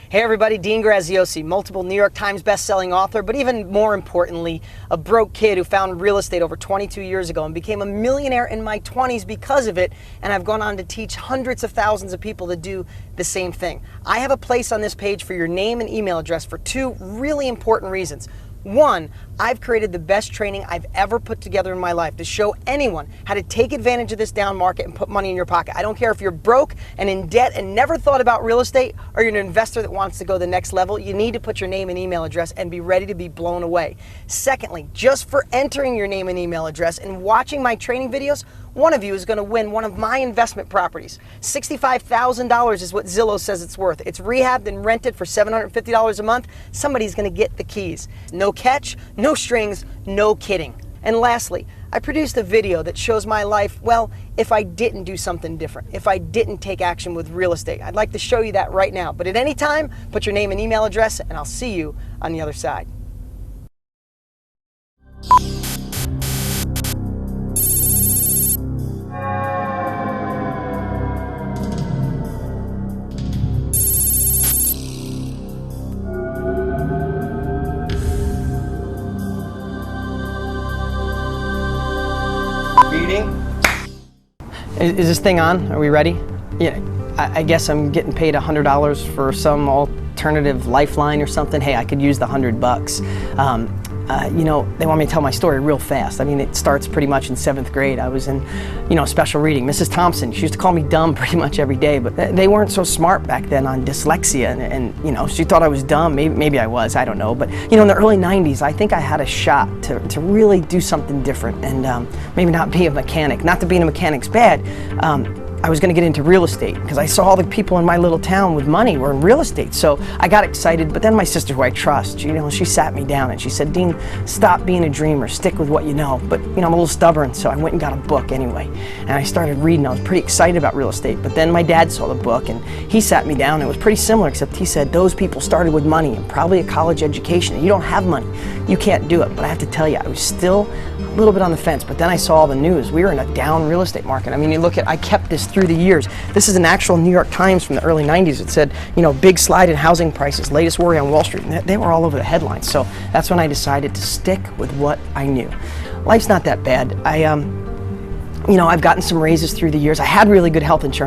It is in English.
Hey everybody, Dean Graziosi, multiple New York Times best-selling author, but even more importantly, a broke kid who found real estate over 22 years ago and became a millionaire in my 20s because of it, and I've gone on to teach hundreds of thousands of people to do the same thing. I have a place on this page for your name and email address for two really important reasons. One, I've created the best training I've ever put together in my life to show anyone how to take advantage of this down market and put money in your pocket. I don't care if you're broke and in debt and never thought about real estate, or you're an investor that wants to go the next level. You need to put your name and email address and be ready to be blown away. Secondly, just for entering your name and email address and watching my training videos, one of you is going to win one of my investment properties. $65,000 is what Zillow says it's worth. It's rehabbed and rented for $750 a month. Somebody's going to get the keys. No catch, no strings, no kidding. And lastly, I produced a video that shows my life, well, if I didn't do something different, if I didn't take action with real estate. I'd like to show you that right now. But at any time, put your name and email address, and I'll see you on the other side. Is this thing on? Are we ready? Yeah, I guess I'm getting paid $100 for some alternative lifeline or something. Hey, I could use the $100. You know, they want me to tell my story real fast. I mean, it starts pretty much in 7th grade. I was in, special reading. Mrs. Thompson, she used to call me dumb pretty much every day, but they weren't so smart back then on dyslexia, and she thought I was dumb. Maybe I was, I don't know. But, in the early 90s, I think I had a shot to really do something different and maybe not be a mechanic. Not that being a mechanic's bad. I was going to get into real estate because I saw all the people in my little town with money were in real estate. So I got excited, but then my sister, who I trust, she sat me down and she said, Dean, stop being a dreamer, stick with what you know. But I'm a little stubborn, so I went and got a book anyway. And I started reading. I was pretty excited about real estate, but then my dad saw the book and he sat me down. It was pretty similar, except he said, those people started with money and probably a college education, and you don't have money. You can't do it. But I have to tell you, I was still a little bit on the fence, but then I saw all the news. We were in a down real estate market. I mean, you look at, I kept this through the years. This is an actual New York Times from the early 90s. It said, big slide in housing prices, latest worry on Wall Street. And they were all over the headlines. So that's when I decided to stick with what I knew. Life's not that bad. I've gotten some raises through the years. I had really good health insurance.